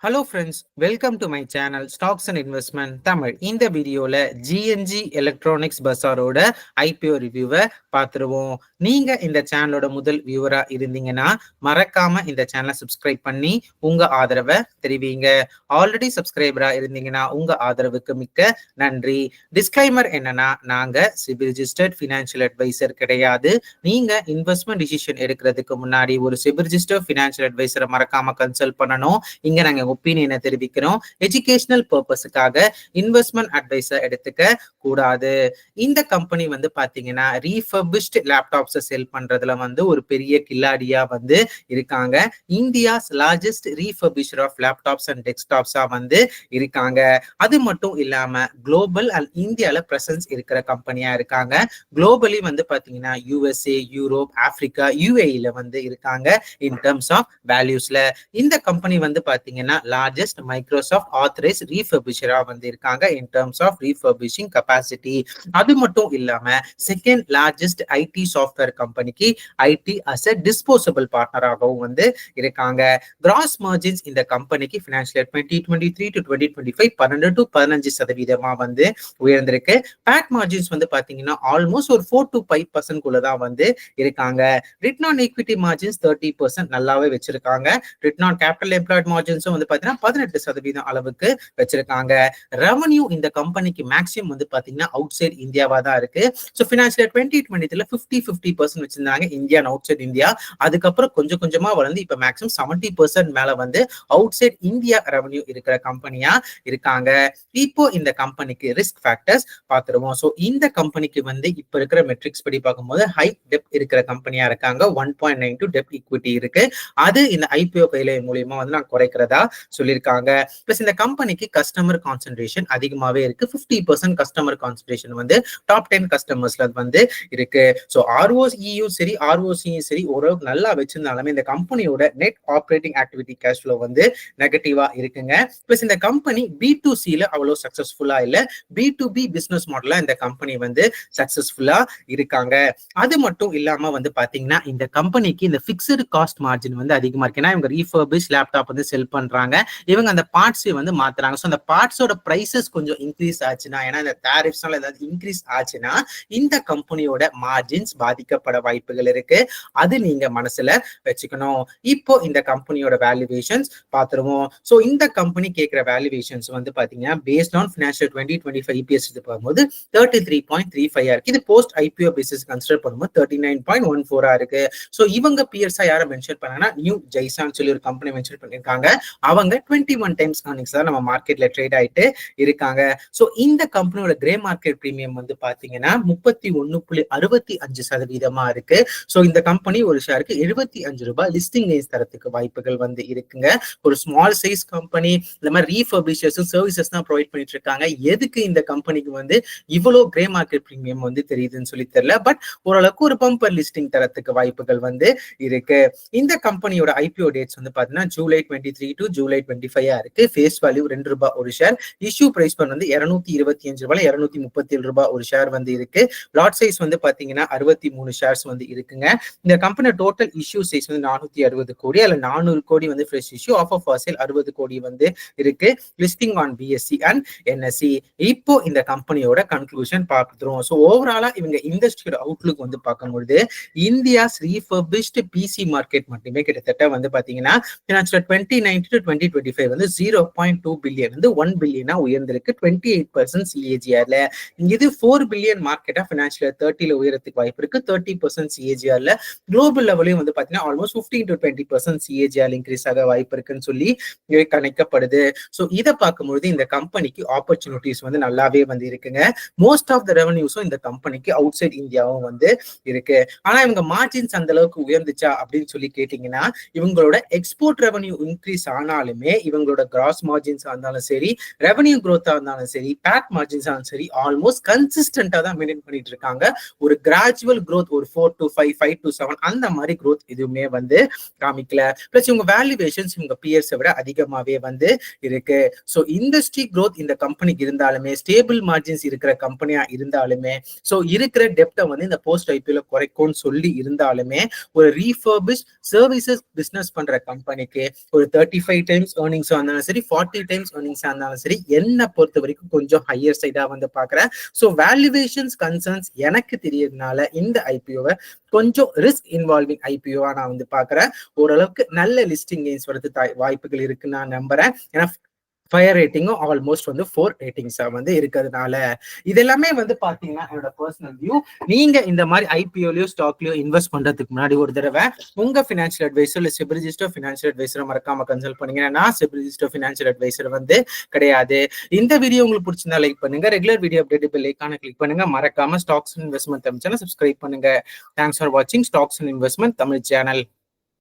Hello friends, welcome to my channel stocks and investment Tamil. இந்த வீடியோவில் GNG electronics பஸாரோட IPO ரிவ்யூவை பார்த்துருவோம். நீங்கள் இந்த சேனலோட முதல் வியூவராக இருந்தீங்கன்னா மறக்காம இந்த சேனலை சப்ஸ்கிரைப் பண்ணி உங்கள் ஆதரவை தெரிவிங்க. ஆல்ரெடி சப்ஸ்கிரைபராக இருந்தீங்கன்னா உங்கள் ஆதரவுக்கு மிக்க நன்றி. டிஸ்க்ளைமர் என்னன்னா, நாங்கள் சிபில் ரிஜிஸ்டர்ட் ஃபினான்ஷியல் அட்வைசர் கிடையாது. நீங்கள் இன்வெஸ்ட்மெண்ட் டிசிஷன் எடுக்கிறதுக்கு முன்னாடி ஒரு சிபில் ரிஜிஸ்டர்ட் ஃபினான்ஷியல் அட்வைசரை மறக்காம கன்சல்ட் பண்ணணும். இங்க நாங்க ஒப்பீனியனை தெரிவிக்கிறோம். எஜுகேஷனல் பர்பஸுக்காக இன்வெஸ்ட்மெண்ட் அட்வைஸர் எடுத்துக்க கூடாது. இந்த கம்பெனி வந்து பாத்தீங்கன்னா ரீஃபர்பிஷ்ட் லேப்டாப்ஸை செல் பண்றதுல வந்து ஒரு பெரிய கில்லாடியா வந்து இருக்காங்க. India's largest refurbisher of laptops and டெஸ்க்டாப்ஸா வந்து இருக்காங்க. அது மட்டும் இல்லாம குளோபல் அண்ட் இந்தியால பிரசன்ஸ் இருக்கிற கம்பெனியா இருக்காங்க. குளோபலி வந்து பாத்தீங்கன்னா யூஎஸ்ஏ, யூரோப், ஆப்பிரிக்கா, யூஏஇல வந்து இருக்காங்க. இன் டர்ம்ஸ் ஆஃப் வேல்யூஸ்ல இந்த கம்பெனி வந்து பாத்தீங்கன்னா லார்ஜஸ்ட் மைக்ரோசாஃப்ட் ஆத்தரைஸ் ரீஃபர்பிஷரா வந்து இருக்காங்க in terms of refurbishing capacity. அது மட்டும் இல்லாம செகண்ட் லார்ஜஸ்ட் ஐடி சாஃப்ட்வேர் கம்பெனிக்கு ஐடி அஸ் எ டிஸ்போசபிள் பார்ட்னராகவும் வந்து இருக்காங்க. கிராஸ் மார்ஜின்ஸ் இந்த கம்பெனிக்கு ஃபினான்ஷியல் 2023 to 2025 12 to 15% வந்து உயர்ந்திருக்கு. பேட் மார்ஜின்ஸ் வந்து பாத்தீங்கன்னா ஆல்மோஸ்ட் ஒரு 4 to 5% குள்ளதான் வந்து இருக்காங்க. ரிட்டர்ன் ஆன் ஈக்விட்டி மார்ஜின்ஸ் 30% நல்லாவே வச்சிருக்காங்க. ரிட்டர்ன் ஆன் கேபிட்டல் எம்ப்ளாய்ட் மார்ஜின்ஸும் வந்து பாத்தீங்கன்னா 18% அளவுக்கு வச்சிருக்காங்க. ரெவன்யூ இந்த கம்பெனிக்கு மேக்ஸிமம் வந்து பாத்தீங்கன்னா அவுட் சைட் இந்தியாவா தான் இருக்கு. ஸோ ஃபினான்ஷியல் 2020 50% வச்சிருந்தாங்க India and outside India. அதுக்கப்புறம் கொஞ்சம் கொஞ்சமா வளர்ந்து இப்ப மேக்ஸிமம் 70% மேல வந்து அவுட் சைட் இந்தியா ரெவன்யூ இருக்கிற கம்பெனியா இருக்காங்க. இப்போ இந்த கம்பெனிக்கு ரிஸ்க் ஃபேக்டர்ஸ் பார்த்துருவோம். ஸோ இந்த கம்பெனிக்கு வந்து இப்ப இருக்கிற மெட்ரிக்ஸ் படி பார்க்கும்போது ஹை டெப்ட் இருக்கிற கம்பெனியா இருக்காங்க. 1.92 டெப்ட் ஈக்விட்டி இருக்கு. அது இந்த ஐபிஓ கையில மூலியமா வந்து நான் குறைக்கிறதா சொல்லியிருக்காங்க. பிளஸ் இந்த கம்பெனிக்கு கஸ்டமர் கான்சென்ட்ரேஷன் அதிகமாவே இருக்கு. 50% கஸ்டமர் கான்சென்ட்ரேஷன் வந்து டாப் 10 கஸ்டமர்ஸ்ல வந்து இருக்கு. ஸோ ஆர்ஓஇயும் சரி ஆர்ஓசியும் சரி ஓரளவுக்கு நல்லா வச்சிருந்தாலுமே இந்த கம்பெனியோட net operating activity cash flow வந்து நெகட்டிவா இருக்குங்க. பிளஸ் இந்த கம்பெனி B2Cல அவ்வளவு சக்சஸ்ஃபுல்லா இல்ல, B2B பிசினஸ் மாடலா இந்த கம்பெனி வந்து சக்சஸ்ஃபுல்லா இருக்காங்க. அது மட்டும் இல்லாம வந்து பாத்தீங்கன்னா இந்த கம்பெனிக்கு இந்த பிக்ஸ்டு காஸ்ட் மார்ஜின் வந்து அதிகமா இருக்கு. ஏன்னா இவங்க ரீஃபர்பிஷ் லேப்டாப் வந்து செல் பண்றாங்க. இவங்க அந்த பார்ட்ஸை வந்து மாத்துறாங்க. ஸோ அந்த பார்ட்ஸோட பிரைசஸ் கொஞ்சம் இன்க்ரீஸ் ஆச்சுன்னா, ஏன்னா இந்த டாரிஃப்ஸ்னால ஏதாவது இன்க்ரீஸ் ஆச்சுன்னா இந்த கம்பெனியோட மார்ஜின்ஸ் பாதிக்கப்பட வாய்ப்புகள் இருக்கு. அது நீங்க மனசுல வச்சுக்கணும். இப்போ இந்த கம்பெனியோட வேல்யூவேஷன்ஸ் பார்த்துருவோம். ஸோ இந்த கம்பெனி கேட்கிற வேல்யூவேஷன்ஸ் வந்து பாத்தீங்கன்னா பேஸ்ட் ஆன் ஃபினான்ஷியல் 2025 EPS பார்க்கும்போது 33.35 இருக்கு. இது போஸ்ட் ஐபிஓ பேசிஸ் கன்சிடர் பண்ணும்போது 39.14 இருக்கு. ஸோ இவங்க பியர்ஸா யாரை மென்ஷன் பண்ணாங்கன்னா நியூ ஜெய்சான் சொல்லி ஒரு கம்பெனி மென்ஷன் பண்ணிருக்காங்க. அவங்க 21 டைம்ஸ் earnings தான் நம்ம மார்க்கெட்ல ட்ரேட் ஆயிட்டு இருக்காங்க. ஸோ இந்த கம்பெனியோட கிரே மார்க்கெட் பிரீமியம் வந்து பாத்தீங்கன்னா 31.65% இருக்கு. ஸோ இந்த கம்பெனி ஒரு ஷேருக்கு 75 ரூபாய் லிஸ்டிங் ரைஸ் தரத்துக்கு வாய்ப்புகள் வந்து இருக்குங்க. ஒரு ஸ்மால் சைஸ் கம்பெனி இந்த மாதிரி ரீஃபர்பிஷர்ஸ் சர்வீசஸ் தான் ப்ரொவைட் பண்ணிட்டு இருக்காங்க. எதுக்கு இந்த கம்பெனிக்கு வந்து இவ்வளவு கிரே மார்க்கெட் பிரீமியம் வந்து தெரியுதுன்னு சொல்லி தெரியல. பட் ஓரளவுக்கு ஒரு பம்பர் லிஸ்டிங் தரத்துக்கு வாய்ப்புகள் வந்து இருக்கு. இந்த கம்பெனியோட ஐபிஓ டேட்ஸ் வந்து பாத்தீங்கன்னா ஜூலை 23 to ஜூலை 25 இருக்கு. ஃபேஸ் வேல்யூ 2 ரூபாய் ஒரு ஷேர். இஷ்யூ பிரைஸ் வந்து 225 ரூபாய் 237 ரூபாய் ஒரு ஷேர் வந்து இருக்கு. லாட் சைஸ் வந்து பாத்தீங்கன்னா 63 ஷேர்ஸ் வந்து இருக்குங்க. இந்த கம்பெனி டோட்டல் இஷ்யூ சைஸ் வந்து 460 கோடி. அதுல 400 கோடி வந்து fresh issue, offer for sale 60 கோடி வந்து இருக்கு. Listing on BSc and NSC. இப்போ இந்த கம்பெனியோட கன்க்ளூஷன் பார்த்துருவோம். ஸோ ஓவராலா இவங்க இண்டஸ்ட்ரியோட அவுட்லுக் வந்து பார்க்கும்போது இந்தியாஸ் ரீஃபர்பிஷ்ட் பிசி மார்க்கெட் மட்டுமே கிட்டத்தட்ட வந்து பாத்தீங்கன்னா 2019 to 2025 வந்து 0.2 பில்லியன் வந்து 1 பில்லியனா உயர்ந்திருக்கு. 28% CAGRல. இது 4 பில்லியன் மார்க்கெட்டா ஃபினான்ஷியல் 30ல உயரத்துக்கு வாய்ப்பு இருக்கு. 30% CAGRல. குளோபல் லெவலையும் வந்து பாத்தீங்கன்னா ஆல்மோஸ்ட் 15 to 20% CAGR இன்க்ரீஸ் ஆக வாய்ப்பு இருக்குன்னு சொல்லி கணிக்கப்படுது. ஸோ இதை பார்க்கும்போது இந்த கம்பெனிக்கு ஆப்பர்ச்சுனிட்டிஸ் வந்து நல்லாவே வந்து இருக்குங்க. மோஸ்ட் ஆஃப் த ரெவன்யூஸும் இந்த கம்பெனிக்கு அவுட் சைட் இந்தியாவும் வந்து இருக்கு. ஆனா இவங்க மார்ஜின்ஸ் அந்த அளவுக்கு உயர்ந்துச்சா அப்படின்னு சொல்லி கேட்டீங்கன்னா இவங்களோட எக்ஸ்போர்ட் ரெவன்யூ இன்க்ரீஸ் ஆனாலுமே இவங்களோட கிராஸ் மார்ஜின்ஸ் இருந்தாலும் சரி, ரெவன்யூ growth இருந்தாலும் சரி, பேட் மார்ஜின்ஸ் இருந்தாலும் சரி ஆல்மோஸ்ட் கன்சிஸ்டன்டா தான் மெயின்டைன் பண்ணிட்டு இருக்காங்க. ஒரு கிராஜுவல் growth ஒரு 4 to 5, 5 to 7 அந்த மாதிரி growth எதுவுமே வந்து காமிக்கல. பிளஸ் இவங்க வேல்யூவேஷன்ஸ் இவங்க பியர்ஸை விட அதிகமாவே வந்து இருக்கு. ஸோ இண்டஸ்ட்ரி growth இந்த கம்பெனிக்கு இருந்தாலுமே, ஸ்டேபிள் மார்ஜின்ஸ் இருக்கிற கம்பெனியா இருந்தாலுமே, ஸோ இருக்கிற டெப்டை வந்து இந்த போஸ்ட் ஐபிஓல குறைக்கும்னு சொல்லி இருந்தாலுமே ஒரு ரீஃபர்பிஷ் சர்வீசஸ் பிசினஸ் பண்ற கம்பெனிக்கு ஒரு 35 டைம்ஸ் ஏர்னிங்ஸா இருந்தாலும் சரி, 40 டைம்ஸ் ஏர்னிங்ஸா இருந்தாலும் சரி, என்ன பொறுத்த வரைக்கும் கொஞ்சம் ஹையர் சைடா வந்து பாக்குறேன். ஸோ வேல்யூவேஷன்ஸ் கன்சர்ன்ஸ் எனக்கு தெரியறதுனால இந்த ஐபிஓவை கொஞ்சம் ரிஸ்க் இன்வால்விங் ஐபிஓவா நான் வந்து பாக்குறேன். ஓரளவுக்கு நல்ல லிஸ்டிங் கெயின்ஸ் வரது வாய்ப்புகள் இருக்குன்னு நான் நம்புறேன். ஏன்னா ஃபயர் ரேட்டிங்கும் ஆல்மோஸ்ட் வந்து 4 ரேட்டிங்ஸா வந்து இருக்கிறதுனால இதெல்லாமே வந்து பாத்தீங்கன்னா என்னோட பர்சனல் வியூ. நீங்க இந்த மாதிரி ஐபிஓலயோ ஸ்டாக்லயோ இன்வெஸ்ட் பண்றதுக்கு முன்னாடி ஒரு தடவை உங்க ஃபினான்ஷியல் அட்வைசர் இல்ல செபி ரிஜிஸ்டர்ட் ஃபினான்ஷியல் அட்வைசரை மறக்காம கன்சல்ட் பண்ணுங்க. நான் செபி ரிஜிஸ்டர்ட் ஃபினான்ஷியல் அட்வைசர் வந்து கிடையாது. இந்த வீடியோ உங்களுக்கு பிடிச்சிருந்தா லைக் பண்ணுங்க. ரெகுலர் வீடியோ அப்டேட் பெல் ஐகானை கிளிக் பண்ணுங்க. மறக்காம stocks investment Tamil channel subscribe பண்ணுங்க. தேங்க்ஸ் ஃபார் வாட்சிங் stocks and investment Tamil channel.